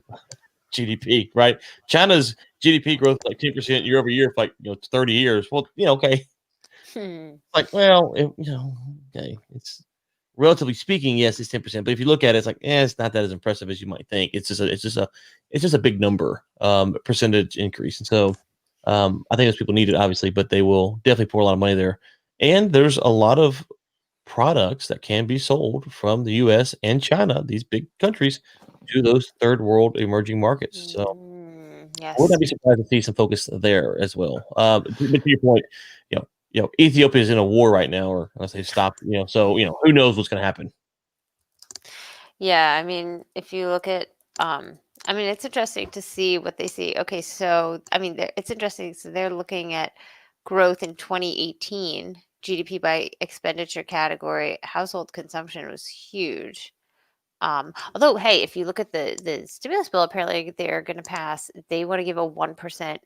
GDP, right? China's GDP growth like 10% year over year for 30 years. Well, okay. Like, well, okay, it's relatively speaking, yes, it's 10%. But if you look at it, it's like, it's not that as impressive as you might think. It's just a big number, percentage increase. And so, I think those people need it, obviously, but they will definitely pour a lot of money there. And there's a lot of products that can be sold from the U.S. and China, these big countries, to those third world emerging markets. So I would not be surprised to see some focus there as well. But to your point, Ethiopia is in a war right now, or unless they stop, so who knows what's going to happen. Yeah, I mean, if you look at, it's interesting to see what they see. Okay, so it's interesting. So they're looking at growth in 2018, GDP by expenditure category. Household consumption was huge. Although, hey, if you look at the stimulus bill, apparently they're going to pass. They want to give a 1%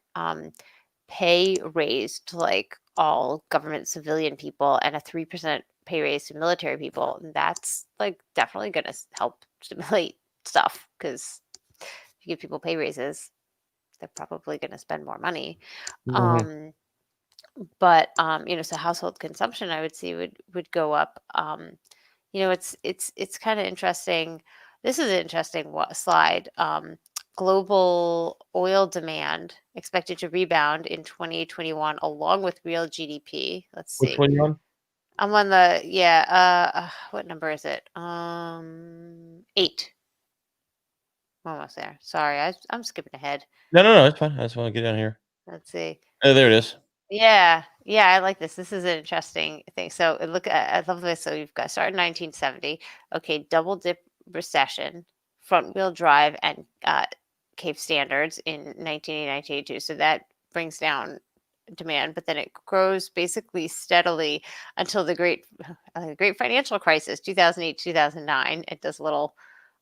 pay raise to like all government civilian people and a 3% pay raise to military people. And that's like definitely going to help stimulate stuff, because if you give people pay raises, they're probably going to spend more money. But so household consumption, I would see would go up. It's kind of interesting. This is an interesting slide. Global oil demand expected to rebound in 2021 along with real GDP. Let's see. Which one you on? I'm on the what number is it? 8. Almost there. Sorry, I'm skipping ahead. No, it's fine. I just want to get down here. Let's see. There it is. Yeah, yeah, I like this. This is an interesting thing. So look at, I love this. So you've got started in 1970. Okay, double dip recession, front wheel drive, and Cape standards in 1980, 1982. So that brings down demand, but then it grows basically steadily until the great financial crisis, 2008, 2009. It does a little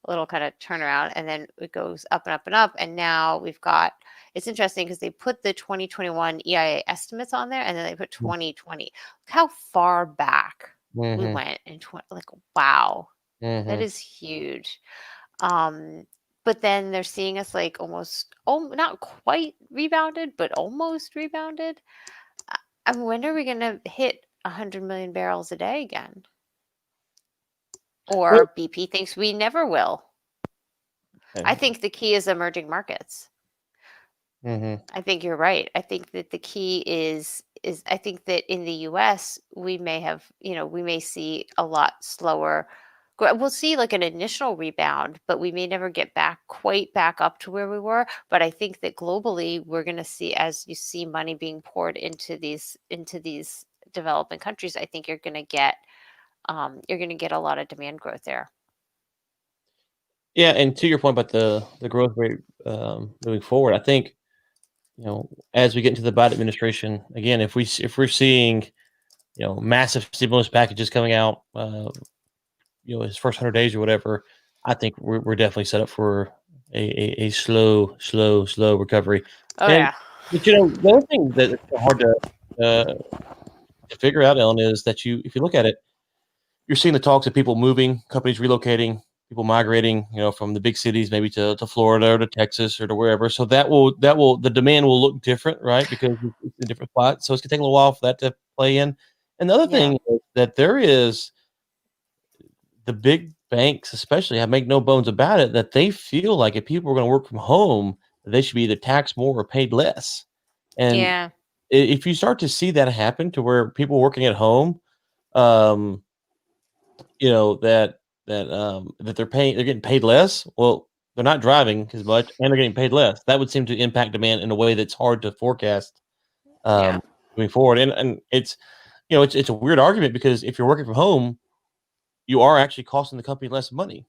kind of turnaround, and then it goes up and up and up. And now we've got, it's interesting because they put the 2021 EIA estimates on there, and then they put 2020. Look how far back we Mm-hmm. went in like, wow, that Mm-hmm. is huge. But then they're seeing us like almost, oh, not quite rebounded, but almost rebounded. I mean, when are we going to hit 100 million barrels a day again? Well, Or BP thinks we never will. I think the key is emerging markets. mm-hmm. I think you're right. I think that the key is I think that in the US we may have, we may see a lot slower. We'll see like an initial rebound, but we may never get quite back up to where we were. But I think that globally we're going to see, as you see money being poured into these developing countries, I think you're going to get a lot of demand growth there. Yeah, and to your point about the growth rate moving forward, I think as we get into the Biden administration again, if we're seeing massive stimulus packages coming out, his first 100 days or whatever, I think we're definitely set up for a slow recovery. Oh And yeah. but the other thing that is so hard to figure out, Ellen, is that if you look at it, you're seeing the talks of people moving, companies relocating, people migrating, from the big cities maybe to Florida or to Texas or to wherever. So the demand will look different, right? Because it's a different spot. So it's gonna take a little while for that to play in. And the other Yeah. thing is that there is the big banks, especially, I make no bones about it, that they feel like if people are going to work from home, they should be either taxed more or paid less. And Yeah. if you start to see that happen to where people working at home, um, that they're getting paid less. Well, they're not driving as much, and they're getting paid less. That would seem to impact demand in a way that's hard to forecast Yeah. moving forward. And it's a weird argument because if you're working from home, you are actually costing the company less money.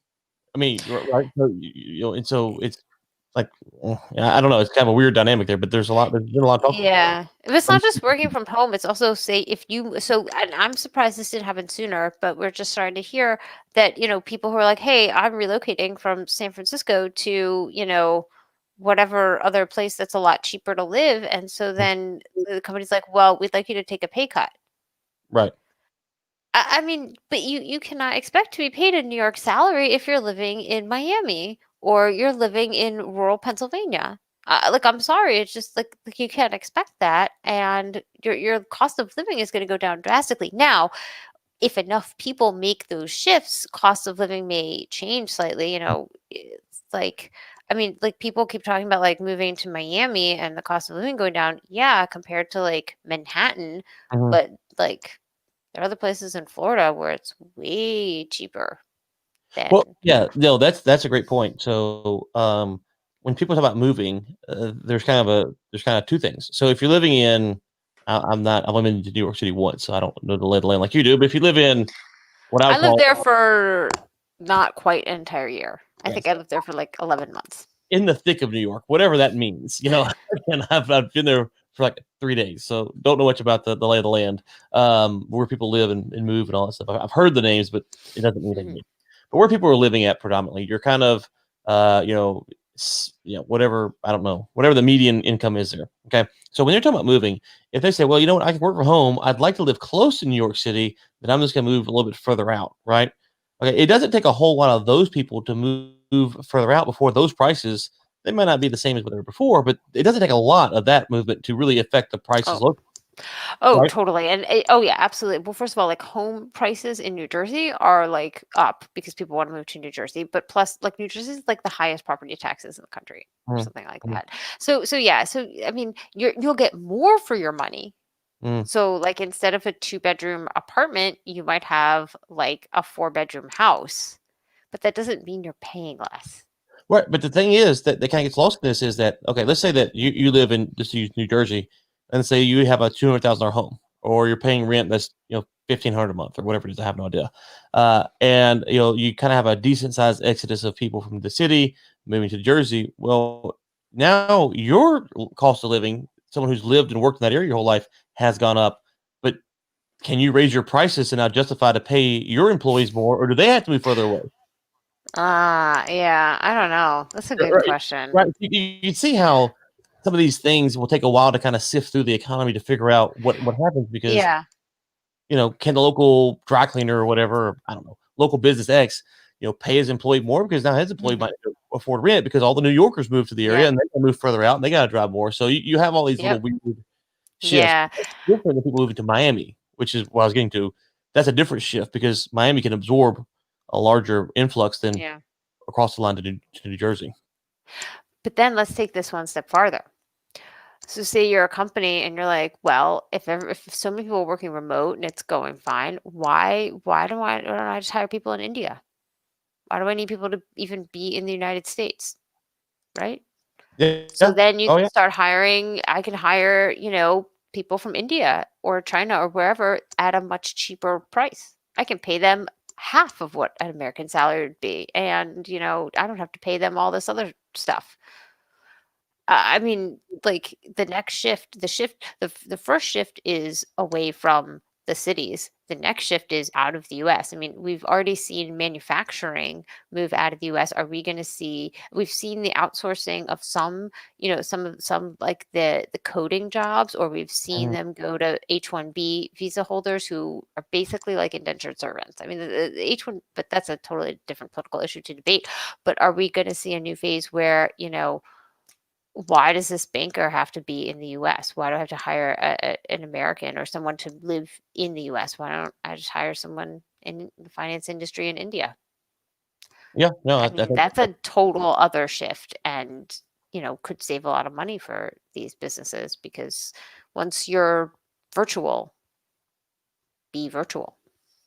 I mean, right? So, and so it's like, I don't know. It's kind of a weird dynamic there, but there's been a lot of talk. Yeah. It's not just working from home. It's also, say, if you, so, and I'm surprised this didn't happen sooner, but we're just starting to hear that, people who are like, hey, I'm relocating from San Francisco to, whatever other place that's a lot cheaper to live. And so then the company's like, well, we'd like you to take a pay cut. Right. I mean, but you cannot expect to be paid a New York salary if you're living in Miami or you're living in rural Pennsylvania. Like, I'm sorry, it's just like you can't expect that, and your cost of living is going to go down drastically. Now, if enough people make those shifts, cost of living may change slightly. It's like, I mean, like, people keep talking about like moving to Miami and the cost of living going down. Yeah, compared to like Manhattan, Mhm. but like there are other places in Florida where it's way cheaper Well, than. yeah, no, that's a great point. So, when people talk about moving, there's kind of two things. So, if you're living in, I've only been to New York City once, so I don't know the lay of the land like you do. But if you live in what I I would lived call, there for not quite an entire year. I think yes, I lived there for like 11 months. in the thick of New York, whatever that means, and I've been there for like 3 days, so don't know much about the lay of the land, where people live and move and all that stuff. I've heard the names, but it doesn't mean anything to Mhm. me. But where people are living at predominantly, you're kind of, whatever, I don't know, whatever the median income is there. Okay, so when you're talking about moving, if they say, well, you know what, I can work from home, I'd like to live close to New York City, then I'm just going to move a little bit further out, right? Okay, it doesn't take a whole lot of those people to move further out before those prices. They might not be the same as what they were before, but it doesn't take a lot of that movement to really affect the prices Oh, locally, oh, right? totally. And oh yeah, absolutely. Well, first of all, like home prices in New Jersey are like up because people want to move to New Jersey. But plus, like New Jersey is like the highest property taxes in the country, or Mhm, something like mhm, that. So yeah. So I mean, you'll get more for your money. mhm. So, like, instead of a two-bedroom apartment, you might have like a four-bedroom house, but that doesn't mean you're paying less. Right, but the thing is that kind of gets lost in this is that okay, let's say that you live in just use New Jersey, and say you have a $200,000 home, or you're paying rent that's 1,500 a month or whatever it is. I have no idea, and you kind of have a decent sized exodus of people from the city moving to Jersey. Well, now your cost of living, someone who's lived and worked in that area your whole life, has gone up. But can you raise your prices and now justify to pay your employees more, or do they have to move further away? Yeah, I don't know. That's a good Right, question. right. You see how some of these things will take a while to kind of sift through the economy to figure out what happens because Yeah, can the local dry cleaner or whatever, or, I don't know, local business X, pay his employee more because now his employee mhm, might afford rent because all the New Yorkers moved to the area yep, and they can move further out and they got to drive more. So you have all these little yep, weird shifts. yeah, That's different than people moving to Miami, which is what I was getting to. That's a different shift because Miami can absorb a larger influx than yeah. across the line to New Jersey. But then let's take this one step farther. So say you're a company and you're like, well, if so many people are working remote and it's going fine, why don't I just hire people in India? Why do I need people to even be in the United States, right? Yeah. So Yeah. then you Oh, can yeah. start hiring. I can hire, people from India or China or wherever at a much cheaper price. I can pay them half of what an American salary would be, and I don't have to pay them all this other stuff. I mean, like the first shift is away from the cities. The next shift is out of the US. I mean, we've already seen manufacturing move out of the US. Are we going to see we've seen the outsourcing of some, some like the coding jobs, or we've seen Mhm. them go to H-1B visa holders who are basically like indentured servants. I mean, the H-1, but that's a totally different political issue to debate. But are we going to see a new phase where, why does this banker have to be in the US? Why do I have to hire an American or someone to live in the US? Why don't I just hire someone in the finance industry in India? Yeah. No, I I mean, think that's a total other shift and, could save a lot of money for these businesses because once you're virtual, be virtual.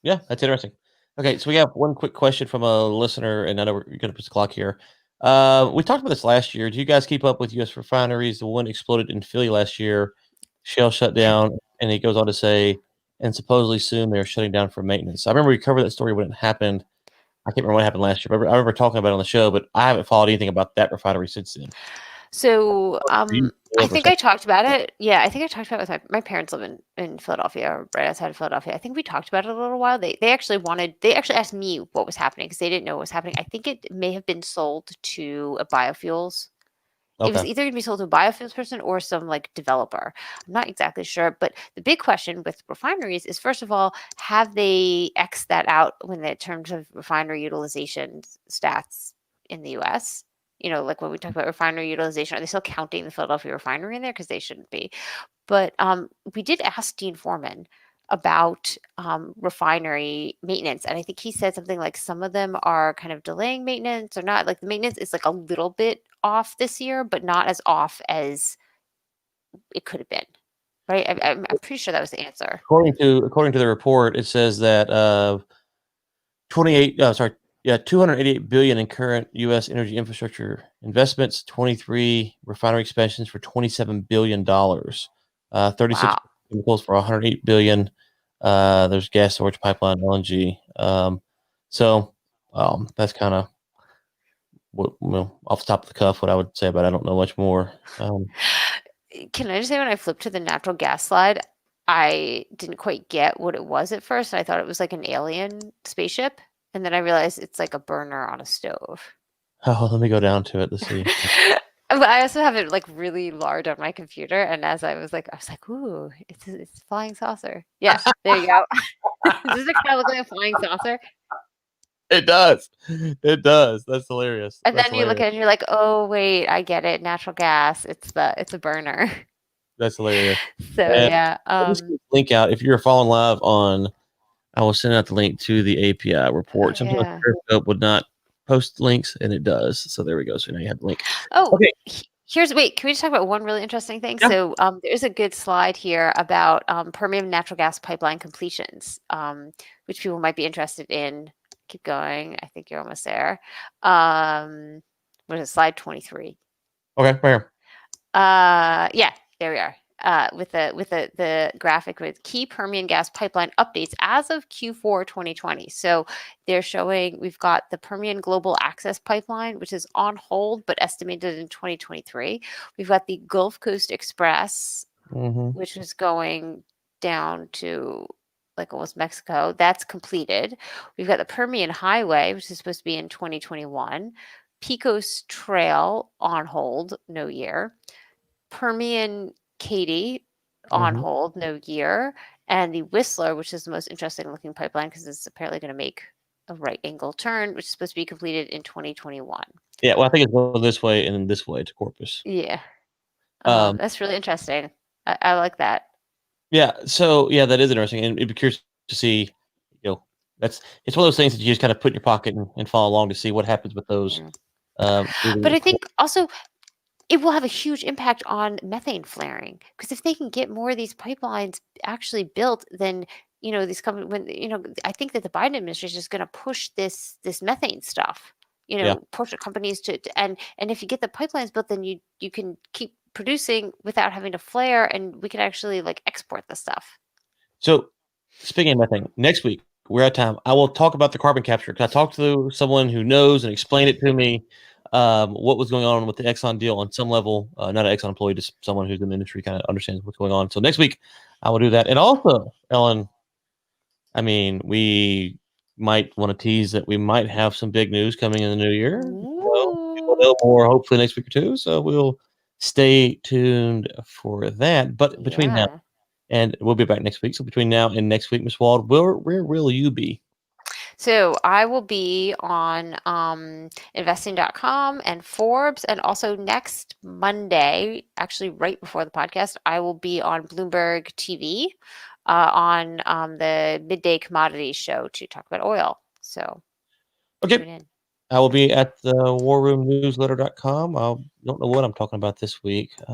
yeah, that's interesting. Okay, so we have one quick question from a listener, and I know we're going to put the clock here. We talked about this last year. Do you guys keep up with U.S. refineries? The one exploded in Philly last year. Shell shut down, and he goes on to say, and supposedly soon they're shutting down for maintenance. I remember we covered that story when it happened. I can't remember what happened last year, but I remember talking about it on the show, but I haven't followed anything about that refinery since then. So, Are you I or think I something? talked about it. Yeah, I think I talked about it with my parents live in Philadelphia or right outside of Philadelphia. I think we talked about it a little while. They actually asked me what was happening because they didn't know what was happening. I think it may have been sold to a biofuels. It was Okay. either going to be sold to a biofuels person or some like developer. I'm not exactly sure. But the big question with refineries is, first of all, have they X that out when in terms of refinery utilization stats in the US? Like when we talk about refinery utilization, are they still counting the Philadelphia refinery in there? Because they shouldn't be. But we did ask Dean Foreman about refinery maintenance. And I think he said something like some of them are kind of delaying maintenance or not. Like the maintenance is like a little bit off this year, but not as off as it could have been. Right? I'm pretty sure that was the answer. According to the report, it says that 28 sorry, yeah, 288 billion in current US energy infrastructure investments, 23 refinery expansions for 27 billion dollars. 36 Wow. chemicals for 108 billion. There's gas storage pipeline LNG. So that's kind of off the top of the cuff what I would say, but I don't know much more. Can I just say when I flipped to the natural gas slide, I didn't quite get what it was at first. I thought it was like an alien spaceship. And then I realized it's like a burner on a stove. Oh, let me go down to it to see. But I also have it like really large on my computer, and as I was like, "Ooh, it's a flying saucer." Yeah, there you go. Does it kind of look like a flying saucer? It does. It does. That's hilarious. And That's then you look hilarious. at it and you're like, "Oh, wait, I get it. Natural gas. It's a burner." That's hilarious. So And yeah, I'll just get the link out. If you're following live on, I will send out the link to the API report. Sometimes yeah. Periscope would not post links, and it does. So there we go. So now you have the link. Oh, Okay. wait, can we just talk about one really interesting thing? Yeah. So, there's a good slide here about Permian natural gas pipeline completions, which people might be interested in. Keep going. I think you're almost there. Um, what is it, slide 23? Okay, right here. Yeah, there we are. With the graphic with key Permian gas pipeline updates as of Q4 2020. So they're showing we've got the Permian Global Access Pipeline, which is on hold but estimated in 2023. We've got the Gulf Coast Express, which is going down to like almost Mexico. That's completed. We've got the Permian Highway, which is supposed to be in 2021. Pecos Trail on hold, no year. Permian Katy on hold, no year. And the Whistler, which is the most interesting looking pipeline because it's apparently going to make a right angle turn, which is supposed to be completed in 2021. Yeah, well, I think it's going this way and then this way to Corpus. Yeah. That's really interesting. I like that. Yeah, so yeah, that is interesting, and it'd be curious to see. It's one of those things that you just kind of put in your pocket and follow along to see what happens with those. But I think also it will have a huge impact on methane flaring because if they can get more of these pipelines actually built, then these companies. I think that the Biden administration is going to push this methane stuff. Push the companies to and if you get the pipelines built, then you can keep producing without having to flare, and we can actually like export the stuff. So, speaking of methane, next week we're at time. I will talk about the carbon capture because I talked to someone who knows and explained it to me. What was going on with the Exxon deal on some level, not an Exxon employee, just someone who's in the industry kind of understands what's going on. So next week I will do that. And also, Ellen, I mean, we might want to tease that we might have some big news coming in the new year. We'll know more hopefully next week or two. So we'll stay tuned for that. But between now and we'll be back next week. So between now and next week, Miss Wald, where will you be? So I will be on investing.com and Forbes, and also next Monday, actually right before the podcast, I will be on Bloomberg TV on the midday commodities show to talk about oil. So tune in. I will be at the warroomnewsletter.com. I don't know what I'm talking about this week. It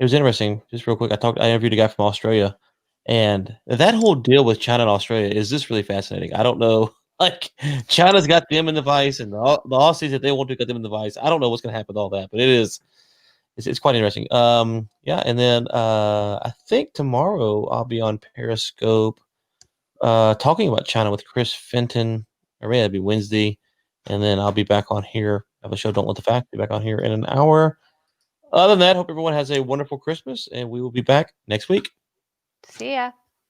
was interesting. Just real quick, I interviewed a guy from Australia, and that whole deal with China and Australia is just really fascinating. I don't know, like China's got them in the vice, and the Aussies that they want to got them in the vice. I don't know what's going to happen with all that, but it's quite interesting. Yeah, and then I think tomorrow I'll be on Periscope, talking about China with Chris Fenton. Or maybe that'd be Wednesday, and then I'll be back on here. I have a show, Don't Let the Fact, be back on here in an hour. Other than that, hope everyone has a wonderful Christmas, and we will be back next week. See ya.